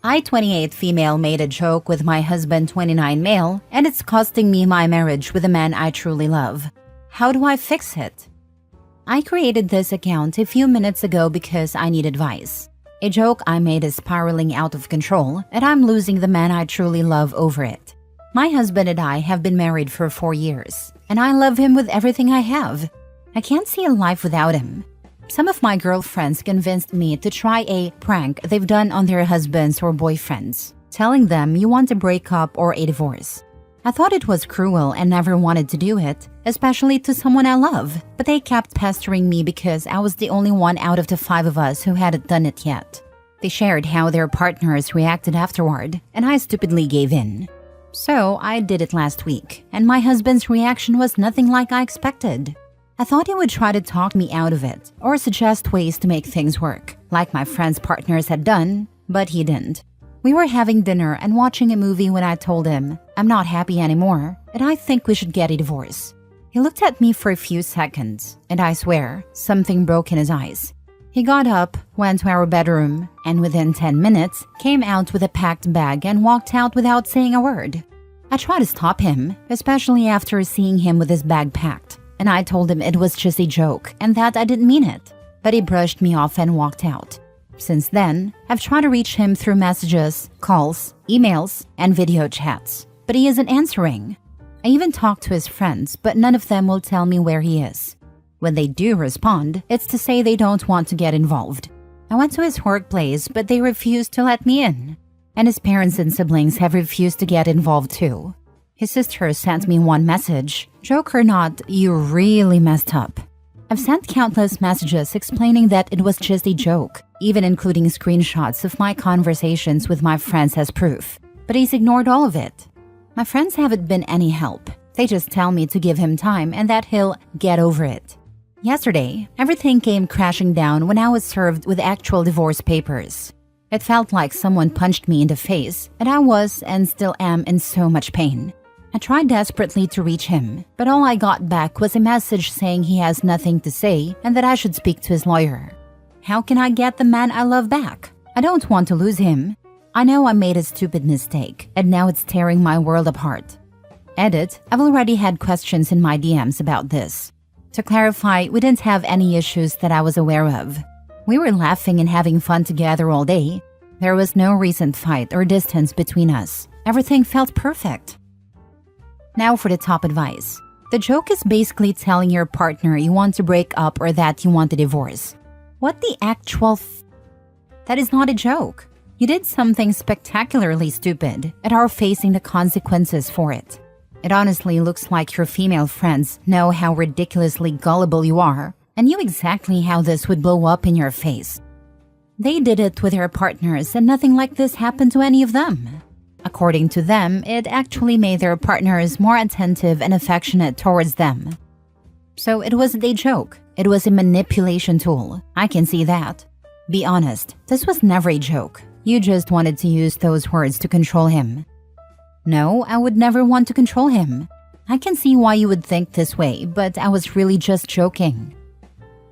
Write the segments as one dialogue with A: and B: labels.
A: I, 28 female, made a joke with my husband, 29 male, and it's costing me my marriage with a man I truly love. How do I fix it? I created this account a few minutes ago because I need advice. A joke I made is spiraling out of control, and I'm losing the man I truly love over it. My husband and I have been married for 4 years, and I love him with everything I have. I can't see a life without him. Some of my girlfriends convinced me to try a prank they've done on their husbands or boyfriends, telling them you want a breakup or a divorce. I thought it was cruel and never wanted to do it, especially to someone I love, but they kept pestering me because I was the only one out of the 5 of us who hadn't done it yet. They shared how their partners reacted afterward, and I stupidly gave in. So I did it last week, and my husband's reaction was nothing like I expected. I thought he would try to talk me out of it or suggest ways to make things work, like my friends' partners had done, but he didn't. We were having dinner and watching a movie when I told him, I'm not happy anymore, and I think we should get a divorce. He looked at me for a few seconds, and I swear, something broke in his eyes. He got up, went to our bedroom, and within 10 minutes, came out with a packed bag and walked out without saying a word. I tried to stop him, especially after seeing him with his bag packed, and I told him it was just a joke and that I didn't mean it, but he brushed me off and walked out. Since then, I've tried to reach him through messages, calls, emails, and video chats, but he isn't answering. I even talked to his friends, but none of them will tell me where he is. When they do respond, it's to say they don't want to get involved. I went to his workplace, but they refused to let me in. And his parents and siblings have refused to get involved too. His sister sent me one message, joke or not, you really messed up. I've sent countless messages explaining that it was just a joke, even including screenshots of my conversations with my friends as proof. But he's ignored all of it. My friends haven't been any help. They just tell me to give him time and that he'll get over it. Yesterday, everything came crashing down when I was served with actual divorce papers. It felt like someone punched me in the face, and I was and still am in so much pain. I tried desperately to reach him, but all I got back was a message saying he has nothing to say and that I should speak to his lawyer. How can I get the man I love back? I don't want to lose him. I know I made a stupid mistake, and now it's tearing my world apart. Edit, I've already had questions in my DMs about this. To clarify, we didn't have any issues that I was aware of. We were laughing and having fun together all day. There was no recent fight or distance between us. Everything felt perfect. Now for the top advice. The joke is basically telling your partner you want to break up or that you want a divorce. What the actual That is not a joke. You did something spectacularly stupid and are facing the consequences for it. It honestly looks like your female friends know how ridiculously gullible you are and knew exactly how this would blow up in your face. They did it with their partners and nothing like this happened to any of them. According to them, it actually made their partners more attentive and affectionate towards them. So it wasn't a joke. It was a manipulation tool. I can see that. Be honest, this was never a joke. You just wanted to use those words to control him. No, I would never want to control him. I can see why you would think this way, but I was really just joking.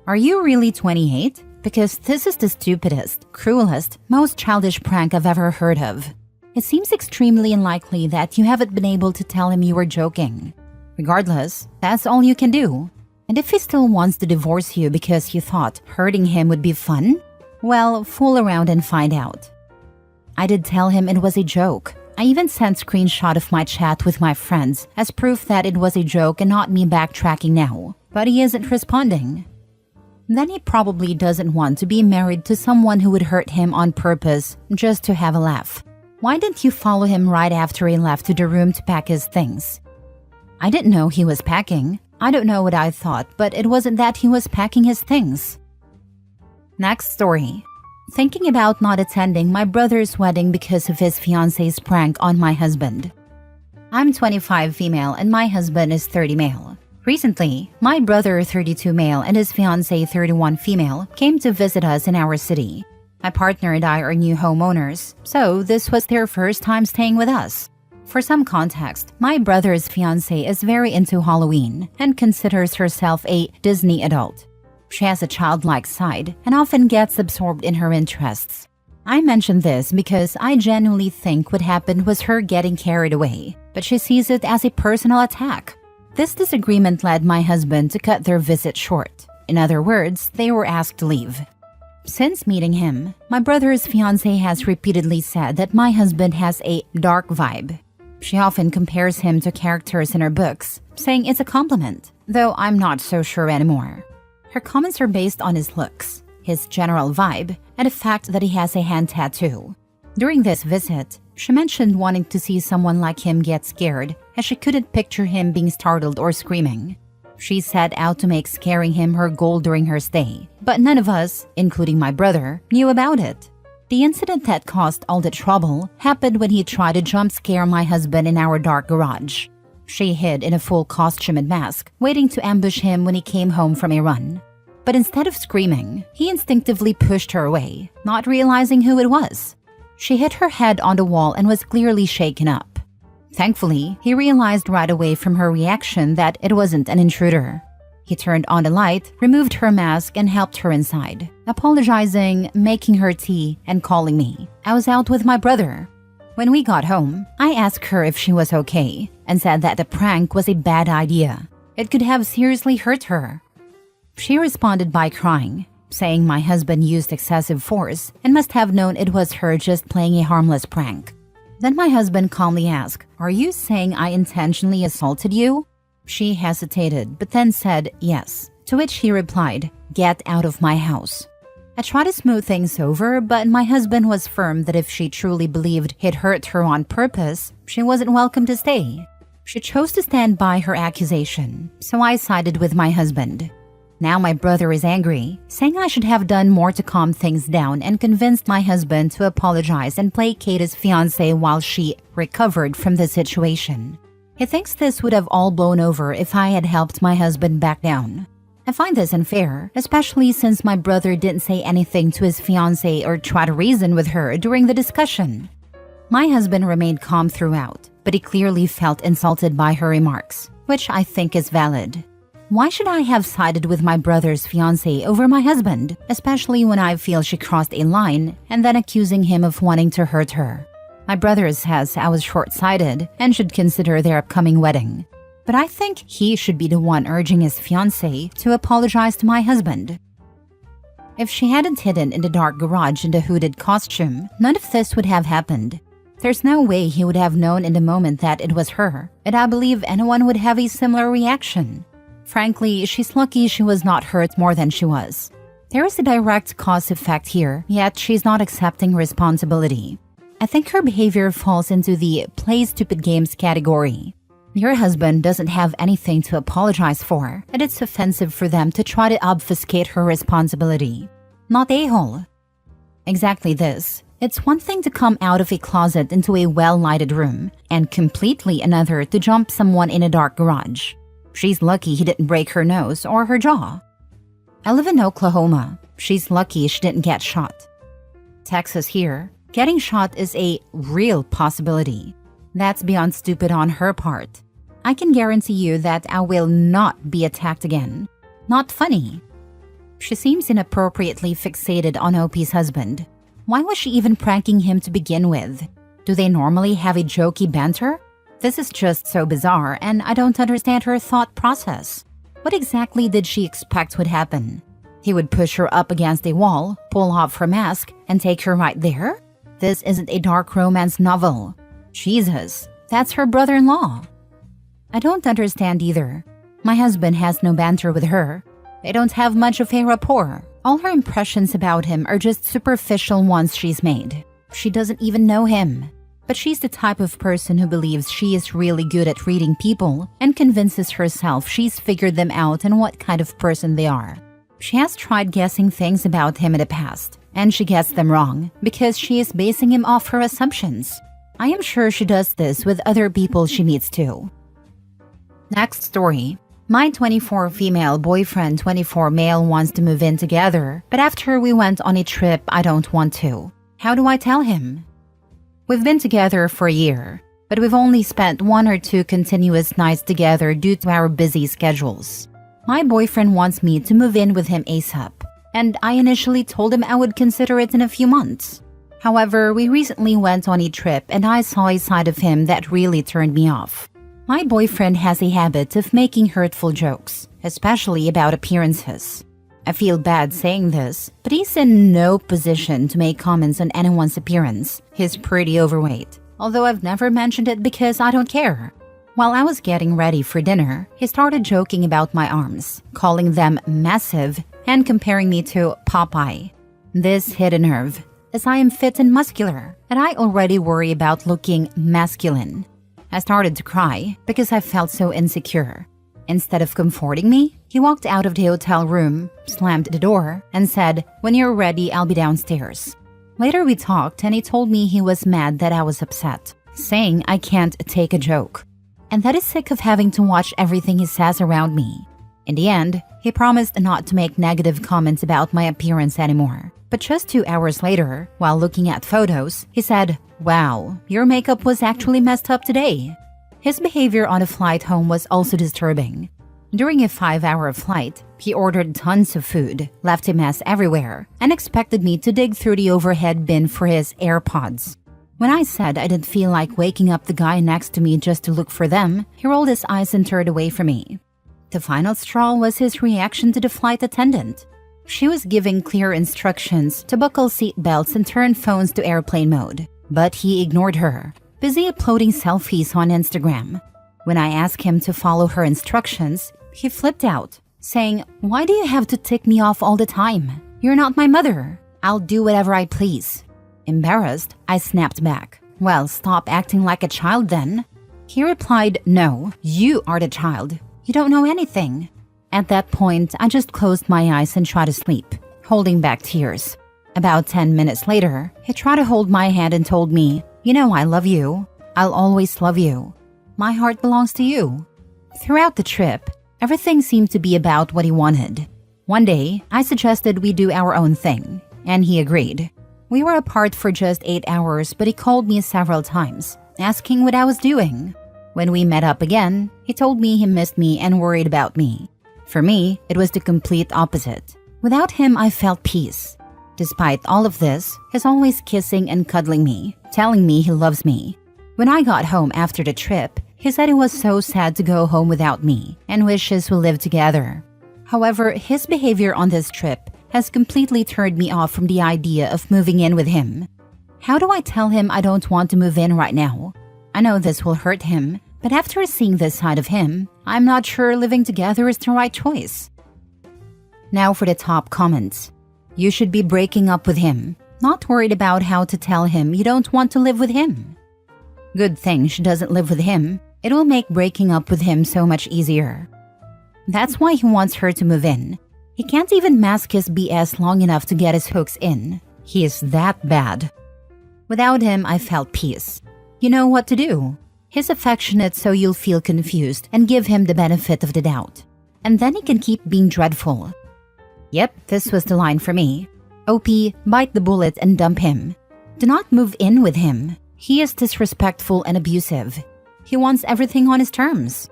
A: Are you really 28? Because this is the stupidest, cruelest, most childish prank I've ever heard of. It seems extremely unlikely that you haven't been able to tell him you were joking. Regardless, that's all you can do. And if he still wants to divorce you because you thought hurting him would be fun, well, fool around and find out. I did tell him it was a joke. I even sent screenshot of my chat with my friends as proof that it was a joke and not me backtracking now, but he isn't responding. Then he probably doesn't want to be married to someone who would hurt him on purpose just to have a laugh. Why didn't you follow him right after he left to the room to pack his things? I didn't know he was packing. I don't know what I thought, but it wasn't that he was packing his things. Next story. Thinking about not attending my brother's wedding because of his fiance's prank on my husband. I'm 25 female and my husband is 30 male. Recently, my brother 32 male and his fiancée 31 female came to visit us in our city. My partner and I are new homeowners, so this was their first time staying with us. For some context, my brother's fiancée is very into Halloween and considers herself a Disney adult. She has a childlike side and often gets absorbed in her interests. I mentioned this because I genuinely think what happened was her getting carried away, but she sees it as a personal attack. This disagreement led my husband to cut their visit short. In other words, they were asked to leave. Since meeting him, my brother's fiancée has repeatedly said that my husband has a dark vibe. She often compares him to characters in her books, saying it's a compliment, though I'm not so sure anymore. Her comments are based on his looks, his general vibe, and the fact that he has a hand tattoo. During this visit, she mentioned wanting to see someone like him get scared, as she couldn't picture him being startled or screaming. She set out to make scaring him her goal during her stay, but none of us, including my brother, knew about it. The incident that caused all the trouble happened when he tried to jump scare my husband in our dark garage. She hid in a full costume and mask, waiting to ambush him when he came home from a run. But instead of screaming, he instinctively pushed her away, not realizing who it was. She hit her head on the wall and was clearly shaken up. Thankfully, he realized right away from her reaction that it wasn't an intruder. He turned on the light, removed her mask, and helped her inside, apologizing, making her tea, and calling me. I was out with my brother. When we got home, I asked her if she was okay, and said that the prank was a bad idea. It could have seriously hurt her. She responded by crying, saying my husband used excessive force and must have known it was her just playing a harmless prank. Then my husband calmly asked, "Are you saying I intentionally assaulted you?" She hesitated, but then said yes, to which he replied, "Get out of my house." I tried to smooth things over, but my husband was firm that if she truly believed he'd hurt her on purpose, she wasn't welcome to stay. She chose to stand by her accusation, so I sided with my husband. Now my brother is angry, saying I should have done more to calm things down and convinced my husband to apologize and placate his fiancée while she recovered from the situation. He thinks this would have all blown over if I had helped my husband back down. I find this unfair, especially since my brother didn't say anything to his fiancée or try to reason with her during the discussion. My husband remained calm throughout, but he clearly felt insulted by her remarks, which I think is valid. Why should I have sided with my brother's fiancée over my husband, especially when I feel she crossed a line and then accusing him of wanting to hurt her? My brother says I was short-sighted and should consider their upcoming wedding. But I think he should be the one urging his fiancée to apologize to my husband. If she hadn't hidden in the dark garage in the hooded costume, none of this would have happened. There's no way he would have known in the moment that it was her, and I believe anyone would have a similar reaction. Frankly, she's lucky she was not hurt more than she was. There is a direct cause effect here, yet she's not accepting responsibility. I think her behavior falls into the play stupid games category. Your husband doesn't have anything to apologize for, and it's offensive for them to try to obfuscate her responsibility. Not a-hole. Exactly this. It's one thing to come out of a closet into a well-lighted room, and completely another to jump someone in a dark garage. She's lucky he didn't break her nose or her jaw. I live in Oklahoma. She's lucky she didn't get shot. Texas here. Getting shot is a real possibility. That's beyond stupid on her part. I can guarantee you that I will not be attacked again. Not funny. She seems inappropriately fixated on OP's husband. Why was she even pranking him to begin with? Do they normally have a jokey banter? This is just so bizarre, and I don't understand her thought process. What exactly did she expect would happen? He would push her up against a wall, pull off her mask, and take her right there? This isn't a dark romance novel. Jesus, that's her brother-in-law. I don't understand either. My husband has no banter with her. They don't have much of a rapport. All her impressions about him are just superficial ones she's made. She doesn't even know him. But she's the type of person who believes she is really good at reading people and convinces herself she's figured them out and what kind of person they are. She has tried guessing things about him in the past, and she gets them wrong because she is basing him off her assumptions. I am sure she does this with other people she meets too. Next story. My 24 female boyfriend 24 male wants to move in together, but after we went on a trip I don't want to. How do I tell him? We've been together for a year, but we've only spent 1 or 2 continuous nights together due to our busy schedules. My boyfriend wants me to move in with him ASAP, and I initially told him I would consider it in a few months. However, we recently went on a trip and I saw a side of him that really turned me off. My boyfriend has a habit of making hurtful jokes, especially about appearances. I feel bad saying this, but he's in no position to make comments on anyone's appearance. He's pretty overweight, although I've never mentioned it because I don't care. While I was getting ready for dinner, he started joking about my arms, calling them massive and comparing me to Popeye. This hit a nerve, as I am fit and muscular, and I already worry about looking masculine. I started to cry because I felt so insecure. Instead of comforting me, he walked out of the hotel room, slammed the door, and said, "When you're ready, I'll be downstairs." Later we talked and he told me he was mad that I was upset, saying I can't take a joke, and that he's sick of having to watch everything he says around me. In the end, he promised not to make negative comments about my appearance anymore. But just 2 hours later, while looking at photos, he said, "Wow, your makeup was actually messed up today." His behavior on the flight home was also disturbing. During a 5-hour flight, he ordered tons of food, left a mess everywhere, and expected me to dig through the overhead bin for his AirPods. When I said I didn't feel like waking up the guy next to me just to look for them, he rolled his eyes and turned away from me. The final straw was his reaction to the flight attendant. She was giving clear instructions to buckle seat belts and turn phones to airplane mode, but he ignored her, busy uploading selfies on Instagram. When I asked him to follow her instructions, he flipped out, saying, "Why do you have to tick me off all the time? You're not my mother. I'll do whatever I please." Embarrassed, I snapped back, "Well, stop acting like a child then." He replied, "No, you are the child. You don't know anything." At that point, I just closed my eyes and tried to sleep, holding back tears. About 10 minutes later, he tried to hold my hand and told me, "You know I love you. I'll always love you. My heart belongs to you." Throughout the trip, everything seemed to be about what he wanted. One day, I suggested we do our own thing, and he agreed. We were apart for just 8 hours, but he called me several times, asking what I was doing. When we met up again, he told me he missed me and worried about me. For me, it was the complete opposite. Without him, I felt peace. Despite all of this, he's always kissing and cuddling me, telling me he loves me. When I got home after the trip, he said he was so sad to go home without me and wishes we lived together. However, his behavior on this trip has completely turned me off from the idea of moving in with him. How do I tell him I don't want to move in right now? I know this will hurt him, but after seeing this side of him, I'm not sure living together is the right choice. Now for the top comments. You should be breaking up with him, not worried about how to tell him you don't want to live with him. Good thing she doesn't live with him. It will make breaking up with him so much easier. That's why he wants her to move in. He can't even mask his BS long enough to get his hooks in. He is that bad. Without him, I felt peace. You know what to do. He's affectionate, so you'll feel confused and give him the benefit of the doubt. And then he can keep being dreadful. Yep, this was the line for me. OP, bite the bullet and dump him. Do not move in with him. He is disrespectful and abusive. He wants everything on his terms.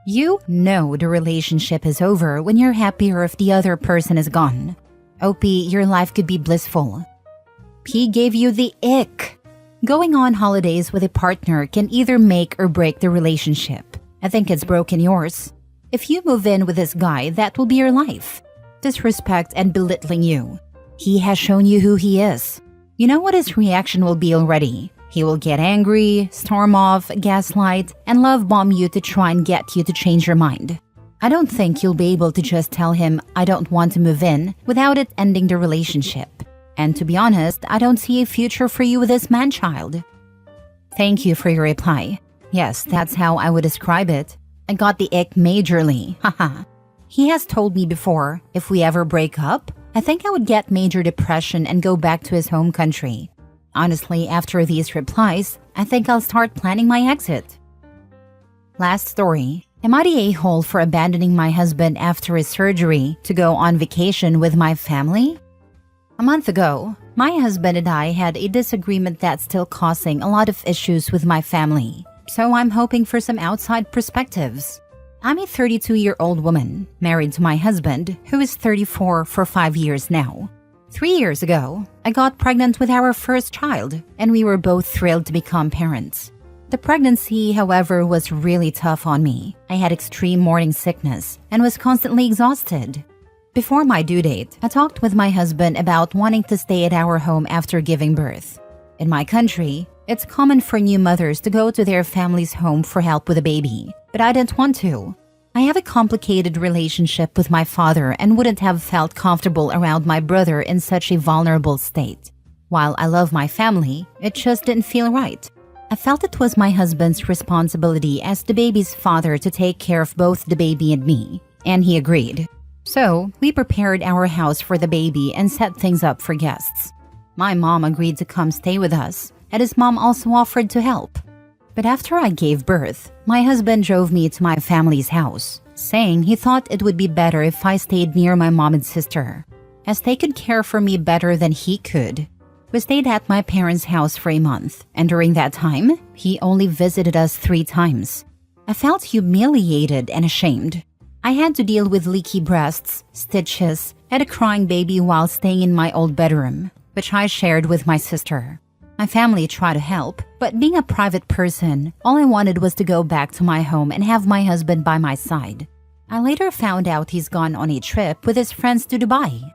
A: You know the relationship is over when you're happier if the other person is gone. OP, your life could be blissful. P gave you the ick. Going on holidays with a partner can either make or break the relationship. I think it's broken yours. If you move in with this guy, that will be your life. Disrespect and belittling you. He has shown you who he is. You know what his reaction will be already. He will get angry, storm off, gaslight, and love bomb you to try and get you to change your mind. I don't think you'll be able to just tell him, "I don't want to move in," without it ending the relationship. And to be honest, I don't see a future for you with this man-child. Thank you for your reply. Yes, that's how I would describe it. I got the ick majorly, haha. He has told me before, if we ever break up, I think I would get major depression and go back to his home country. Honestly, after these replies, I think I'll start planning my exit. Last story. Am I the a-hole for abandoning my husband after his surgery to go on vacation with my family? A month ago, my husband and I had a disagreement that's still causing a lot of issues with my family, so I'm hoping for some outside perspectives. I'm a 32-year-old woman, married to my husband, who is 34 for 5 years now. 3 years ago, I got pregnant with our first child, and we were both thrilled to become parents. The pregnancy, however, was really tough on me. I had extreme morning sickness and was constantly exhausted. Before my due date, I talked with my husband about wanting to stay at our home after giving birth. In my country, it's common for new mothers to go to their family's home for help with a baby, but I didn't want to. I have a complicated relationship with my father and wouldn't have felt comfortable around my brother in such a vulnerable state. While I love my family, it just didn't feel right. I felt it was my husband's responsibility as the baby's father to take care of both the baby and me, and he agreed. So, we prepared our house for the baby and set things up for guests. My mom agreed to come stay with us, and his mom also offered to help. But after I gave birth, my husband drove me to my family's house, saying he thought it would be better if I stayed near my mom and sister, as they could care for me better than he could. We stayed at my parents' house for a month, and during that time, he only visited us 3 times. I felt humiliated and ashamed. I had to deal with leaky breasts, stitches, and a crying baby while staying in my old bedroom, which I shared with my sister. My family tried to help, but being a private person, all I wanted was to go back to my home and have my husband by my side. I later found out he's gone on a trip with his friends to Dubai.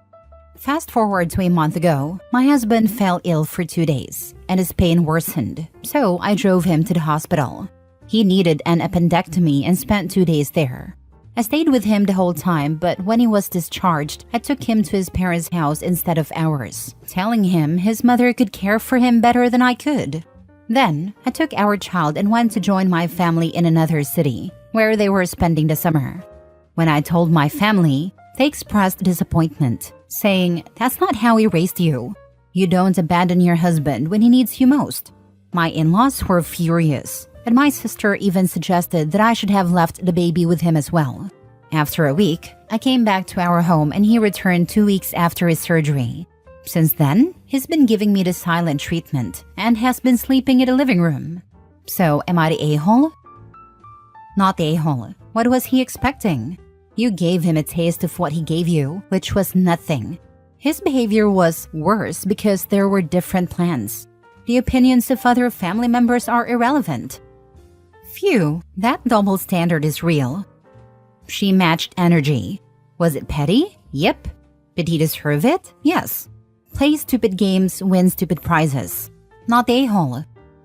A: Fast forward to a month ago, my husband fell ill for 2 days, and his pain worsened, so I drove him to the hospital. He needed an appendectomy and spent 2 days there. I stayed with him the whole time, but when he was discharged, I took him to his parents' house instead of ours, telling him his mother could care for him better than I could. Then, I took our child and went to join my family in another city, where they were spending the summer. When I told my family, they expressed disappointment, saying, "That's not how we raised you. You don't abandon your husband when he needs you most." My in-laws were furious, and my sister even suggested that I should have left the baby with him as well. After a week, I came back to our home and he returned 2 weeks after his surgery. Since then, he's been giving me the silent treatment and has been sleeping in the living room. So, am I the a-hole? Not the a-hole. What was he expecting? You gave him a taste of what he gave you, which was nothing. His behavior was worse because there were different plans. The opinions of other family members are irrelevant. Phew, that double standard is real. She matched energy. Was it petty? Yep. Did he deserve it? Yes. Play stupid games, win stupid prizes. Not the a-hole.